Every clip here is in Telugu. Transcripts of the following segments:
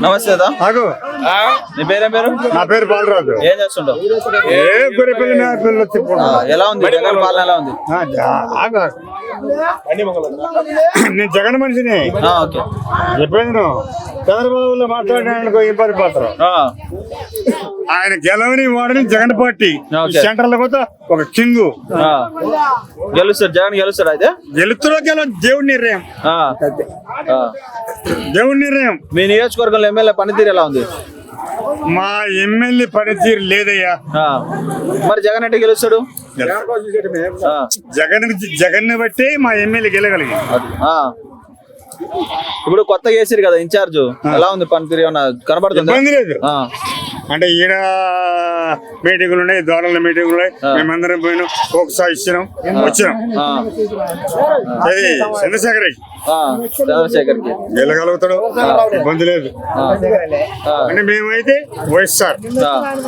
నమస్తే నీ పేరేం పేరు? నా పేరు బాలరాజు. ఏం చేస్తుంటావు? ఎలా ఉంది జగన్ పాలన? ఎలా ఉంది? నేను జగన్ మనిషిని. చెప్పేది చంద్రబాబులో మాట్లాడడానికి ఇబ్బంది పడతారు. ఆయన గెలవని వాడని జగన్ పార్టీ సెంటర్ లో పోతే ఒక కింగ్ గెలుస్తాడు. జగన్ గెలుస్తాడు. అయితే గెలుతులో దేవుడి నిర్ణయం. దేవుడి నిర్ణయం. మీ నియోజకవర్గంలో ఎమ్మెల్యే పనితీరు ఎలా ఉంది? మా ఎమ్మెల్యే పనితీరు లేదయ్యా. మరి జగన్ అంటే గెలుస్తాడు? జగన్ బట్టి మా ఎమ్మెల్యే గెలగలిగి. ఇప్పుడు కొత్తగా వేసారు కదా ఇన్ఛార్జ్, ఎలా ఉంది పనితీరు? ఏమన్నా కనబడుతుంది? ఇబ్బంది లేదు. అంటే ఈడ మీటింగులు ఉన్నాయి, దూరంలో మీటింగులు ఉన్నాయి. మేమందరం పోయినాం, ఒకసారి ఇచ్చినాం, వచ్చినాం. చంద్రశేఖర్ గెలగలుగుతాడు, ఇబ్బంది లేదు. అంటే మేమైతే వైఎస్ఆర్.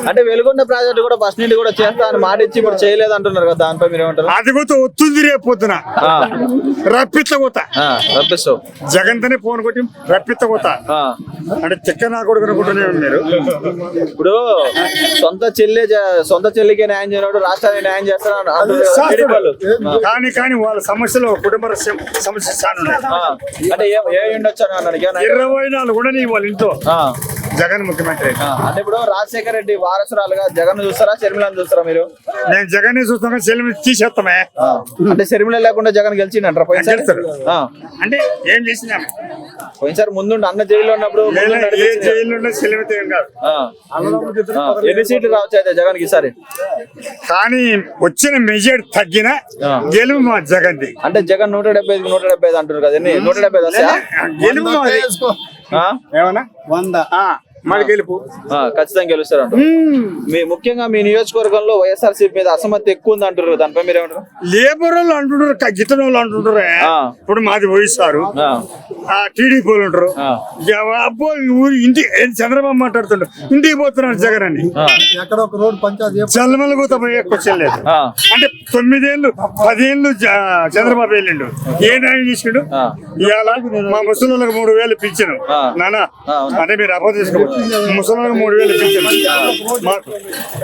అంటే వెలుగొండ ప్రాజెక్టు కూడా ఫస్ట్ నుండి కూడా చేస్తా అని మాట ఇచ్చి ఇప్పుడు చేయలేదు అంటున్నారు కదా, దానిపై మీరు ఏమంటారు? అది కూడా వస్తుంది రేపు పొద్దున రప్పిత్తపోతా. రప్పిస్తావు జగన్ తోనే ఫోన్ కొట్టి రప్పిత్తపోతా అంటే చెక్క నా కొడుకు అనుకుంటూనే ఉన్నారు. ఇప్పుడు సొంత చెల్లికే న్యాయం చేయడం రాష్ట్రానికి న్యాయం చేస్తారు కానీ వాళ్ళ సమస్యలు కుటుంబ సమస్య చాలా ఉన్నాయి. అంటే ఏ ఉండొచ్చు అన్నాడు 24 కూడా వాళ్ళ ఇంట్లో జగన్ ముఖ్యమంత్రి. అంటే ఇప్పుడు రాజశేఖర రెడ్డి వారసురాలుగా జగన్ చూస్తారా షర్మిలను చూస్తారా మీరు? నేను జగన్ చూస్తాను, షర్మిల తీసేస్తామే. అంటే షర్మిల లేకుండా జగన్ గెలిచిందంటారా పోయినసారి? అంటే ఏం చేసినా పోయినసారి ముందు అన్న జైల్లో ఉన్నప్పుడు ఎన్ని సీట్లు రావచ్చు అయితే జగన్ ఈసారి? కానీ వచ్చిన మెజారిటీ తగ్గిన గెలుపు మా జగన్. అంటే జగన్ 175 అంటారు కదా, 170 గెలుపు ఏమన్నా 100 మరి గెలుపు ఖచ్చితంగా గెలుస్తారు అంటారు. ముఖ్యంగా మీ నియోజకవర్గంలో వైఎస్ఆర్సీపీ మీద అసమ్మతి ఎక్కువ ఉంది అంటారు, దానిపై మీరు ఏమంటారు? లేబర్ వాళ్ళు అంటుంటారు, గితన వాళ్ళు అంటుంటారు. ఇప్పుడు మాది వైఎస్ఆర్, టీడీపీ వాళ్ళు ఉంటారు. అబ్బో ఇంటి చంద్రబాబు మాట్లాడుతుంటారు, ఇంటికి పోతున్నాడు జగన్ అని. ఎక్కడ ఒక రోడ్ పంచాయతీ చల్లమల కూత క్వశ్చన్ లేదు. అంటే 9 ఏళ్ళు 10 ఏళ్ళు చంద్రబాబు వెళ్ళిండు, ఏ న్యాయం చేసిండు? ఇవాళ మా ముసలిళ్ళకి 3000 పింఛను నానా. అంటే మీరు అపోజ్ చేసుకోవచ్చు, ముసలిళ్ళకి 3000 పింఛను.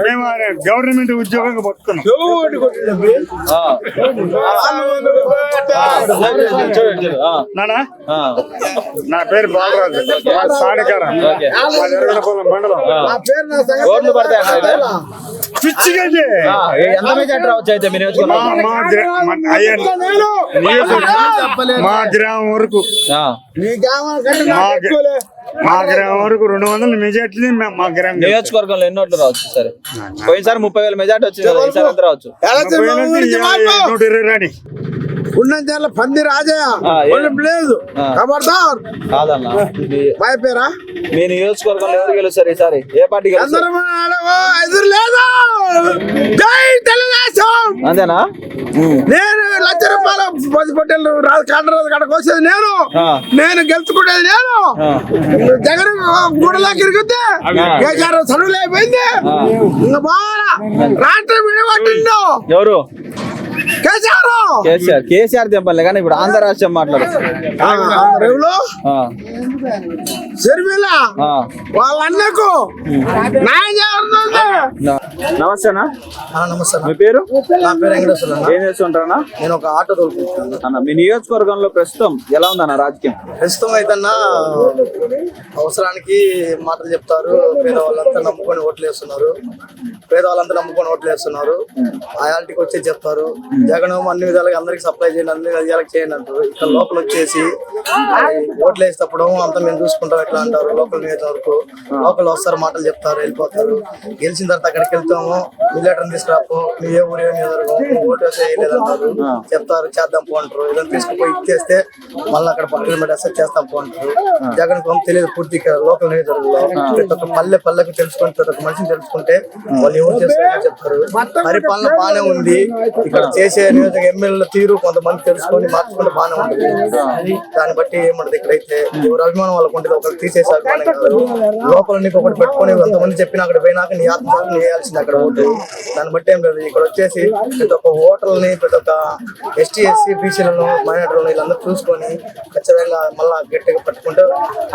మేము గవర్నమెంట్ ఉద్యోగంగా బతుకున్నాం. నానా నా పేరు బాలరాజు, సానికార మండలం. మా గ్రామం వరకు 200 మెజార్టీ మా గ్రామం. నియోజకవర్గంలో ఎన్ని ఓట్లు రావచ్చు? సరే పోయినసారి 30,000 మెజార్టీ వచ్చింది కదా, ఈసారి ఎంత రావచ్చు? 120 రాని ఉన్నంతేళ్ళ పంది రాజయ్య లేదు కాదన్నా. పేరా మీ నియోజకవర్గంలో ఎవరు గెలుస్తారు ఈసారి? ఏ పార్టీ గెలుస్తారు? అంతేనా? నేను 1,00,000 రూపాయలు 10 పొట్టెలు కాంట్రాక్ట్ కడకు వచ్చేది నేను గెలుచుకునేది నేను. జగన్ గూడలోకి ఇరిగితే కేసీఆర్ చదువులు అయిపోయింది. ఇంకా బాగా రాష్ట్రం విడగొట్టిండు ఎవరు? కేసీఆర్. కేసీఆర్ తెంపలే కానీ ఇప్పుడు ఆంధ్ర రాష్ట్రం మాట్లాడు. షర్మిల వాళ్ళ అన్నకు నమస్తేనా? నమస్తే. మీ పేరు? నా పేరు వెంకటేశ్వర. ఏం చేస్తుంటారా? నేను ఒక ఆటో తోలుకుంటున్నాను అన్న. మీ నియోజకవర్గంలో ప్రస్తుతం ఎలా ఉందన్న రాజకీయం? ప్రస్తుతం అయితేనా అవసరానికి మాటలు చెప్తారు, పేదవాళ్ళంతా నమ్ముకొని ఓట్లు వేస్తున్నారు. ఆయాలకి వచ్చి చెప్తారు జగన్ అన్ని విధాలుగా అందరికి సప్లై చేయండి, అన్ని విధాలకు చేయండి అంటారు. ఇక్కడ లోపల వచ్చేసి ఓట్లు వేసేటప్పుడు అంతా మేము చూసుకుంటాం ఎట్లా అంటారు. లోకల్ నియోజకవర్గం లోకల్ వస్తారు, మాటలు చెప్తారు, వెళ్ళిపోతారు. గెలిచిన తర్వాత అక్కడికి వెళ్తాము, మిలిటరీ తీసుకురాపో, మీ ఏ ఊరు ఏ నియోజకవర్గం ఓటు వేసేయలేదంటారు. చెప్తారు చేద్దాం పో అంటారు. ఏదైనా తీసుకుపోయి ఇచ్చేస్తే మళ్ళీ అక్కడ పక్కన పెట్టేస్తే చేస్తాం పో అంటారు. జగన్ తెలియదు పూర్తిగా లోకల్ నియోజకవర్గంలో ప్రతి ఒక్క పల్లెకు తెలుసుకొని ప్రతి ఒక్క మనిషిని తెలుసుకుంటే వాళ్ళు ఎవరు చేస్తారని చెప్తారు. పరిపాలన బాగానే ఉంది. ఇక్కడ చేసే నియోజక ఎమ్మెల్యేల తీరు కొంతమంది తెలుసుకొని మార్చుకుంటే బాగానే ఉంటుంది. దాన్ని బట్టి ఏమంటది, ఇక్కడైతే ఎవరు అభిమానం వాళ్ళకు ఉంటుంది, ఒకరు తీసేసే అభిమానం కాదు. లోపల నీకు ఒకటి పెట్టుకొని కొంతమంది చెప్పినా అక్కడ పోయినాక నీ ఆత్మసాక్షి చేయాల్సింది వేసింది అక్కడ ఓటు. దాన్ని బట్టి ఏం లేదు, ఇక్కడ వచ్చేసి ప్రతి ఒక్క హోటల్ని, ప్రతి ఒక్క ఎస్టీ ఎస్సీ బీసీలను, మైనార్టీలను వీళ్ళందరూ చూసుకొని ఖచ్చితంగా మళ్ళా గట్టిగా పట్టుకుంటే.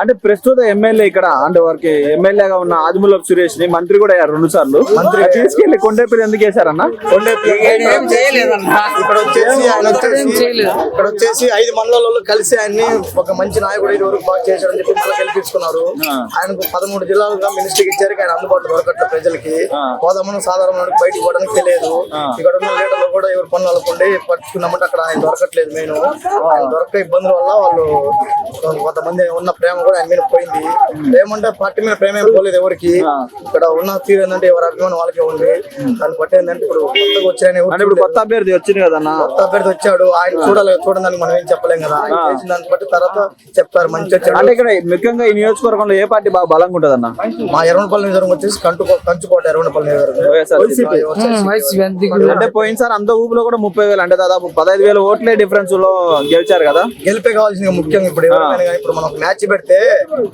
అంటే ప్రస్తుత ఎమ్మెల్యే ఇక్కడ అంటే వారికి ఎమ్మెల్యేగా ఉన్న ఆదిమూలపు సురేష్ ని మంత్రి కూడా అయ్యారు 2 సార్లు. మంత్రి తీసుకెళ్లి కొండేపల్లి ఎందుకు వేశారన్న? ఇక్కడ వచ్చేసి 5 మండలాల్లో కలిసి ఆయన్ని ఒక మంచి నాయకుడు ఇది వరకు బాగా చేశారని చెప్పి మళ్ళీ గెలిపించుకున్నారు. ఆయనకు 13 జిల్లాలుగా మినిస్ట్రీకి ఇచ్చారు. ఆయన అందుబాటులో దొరకట్లేదు ప్రజలకి. పోదామని సాధారణ బయటకు పోవడానికి తెలియదు. ఇక్కడ ఉన్న లీడర్లు కూడా ఎవరు పనులు అనుకుంటే పట్టుకున్నామంటే అక్కడ ఆయన దొరకట్లేదు. మెయిన్ ఆయన దొరక ఇబ్బందుల వల్ల వాళ్ళు కొంతమంది ఉన్న ప్రేమ కూడా ఆయన మీద పోయింది. ఏమంటే పార్టీ మీద ప్రేమ ఏం పోలేదు ఎవరికి. ఇక్కడ ఉన్న తీరు ఏంటంటే ఎవరి అభిమానం వాళ్ళకే ఉంది. దాన్ని బట్టి ఏంటంటే ఇప్పుడు కొత్తగా వచ్చాయని ఇప్పుడు కొత్త అభ్యర్థి వచ్చింది కదన్నా, కొత్త అభ్యర్థి వచ్చాడు. ఆయన చూడడానికి మనం ఏం చెప్పలేం కదా. ఆయన చేసిన దాన్ని బట్టి తర్వాత చెప్తారు మంచి వచ్చాడు. అంటే ఇక్కడ ముఖ్యంగా ఈ నియోజకవర్గంలో ఏ పార్టీ బాగా బలంగా ఉంటది అన్న? మా ఎర్రగొండపల్లి నియోజకవర్గం వచ్చేసి కంచుకోట ఎర్రగొండపల్లి నియోజకవర్గం. అంటే పోయినసారి అంత ఊపులో కూడా 30,000 అంటే దాదాపు 15,000 ఓట్లే డిఫరెన్స్ లో గెలిచారు కదా. గెలిపే కావాల్సింది ముఖ్యంగా. ఇప్పుడు ఎవరైనా కానీ ఇప్పుడు మనం మ్యాచ్ పెడితే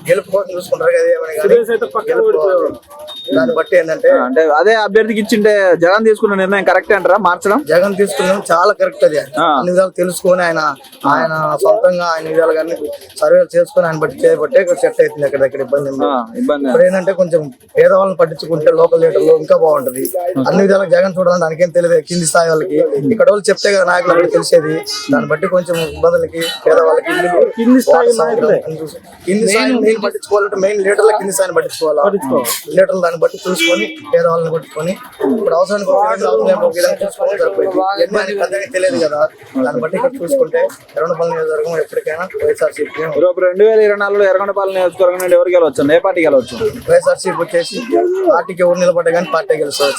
గెలుపు కోసం చూసుకుంటారు కదా. ఏమైనా కానీ దాన్ని బట్టి ఏంటంటే అంటే అదే అభ్యర్థికి ఇచ్చింటే జగన్ తీసుకున్న నిర్ణయం కరెక్ట్ అంటారా? మార్చడం జగన్ తీసుకున్నాం చాలా కరెక్ట్. అది అన్ని విధాలు తెలుసుకొని ఆయన సొంతంగా ఆయన విధాలు కానీ సర్వేలు చేసుకుని ఆయన బట్టి చేయబట్టే సెట్ అవుతుంది. ఎక్కడ ఇబ్బంది ఇప్పుడు ఏంటంటే కొంచెం పేదవాళ్ళని పట్టించుకుంటే లోకల్ లీడర్లు ఇంకా బాగుంటది. అన్ని విధాలుగా జగన్ చూడాలని దానికేం తెలియదు. కింది స్థాయి వాళ్ళకి ఇక్కడ వాళ్ళు చెప్తే కదా నాయకులు తెలిసేది. దాన్ని బట్టి కొంచెం ఇబ్బందులకి పేదవాళ్ళకి కింది స్థాయి మెయిన్ పట్టించుకోవాలంటే మెయిన్ లీడర్ల కింది స్థాయిని పట్టించుకోవాలి. లీడర్లు దాన్ని బట్టి చూసుకొని పేదవాళ్ళని పట్టుకొని ఇప్పుడు అవసరానికి చూసుకొని సరిపోయింది. తెలియదు కదా. దాన్ని బట్టి ఇక్కడ చూసుకుంటే ఎర్రగొండపల్లి నియోజకవర్గం ఎప్పటికైనా వైఎస్ఆర్సీపీ. 2024లో ఎర్రగొండపల్లి నియోజకవర్గం నుండి ఎవరు గెలవచ్చు? ఏ పార్టీ గెలవచ్చు? వైఎస్ఆర్సీపీ వచ్చేసి పార్టీకి ఎవరు నిలబడ్డా కానీ పార్టీ గెలుస్తారు.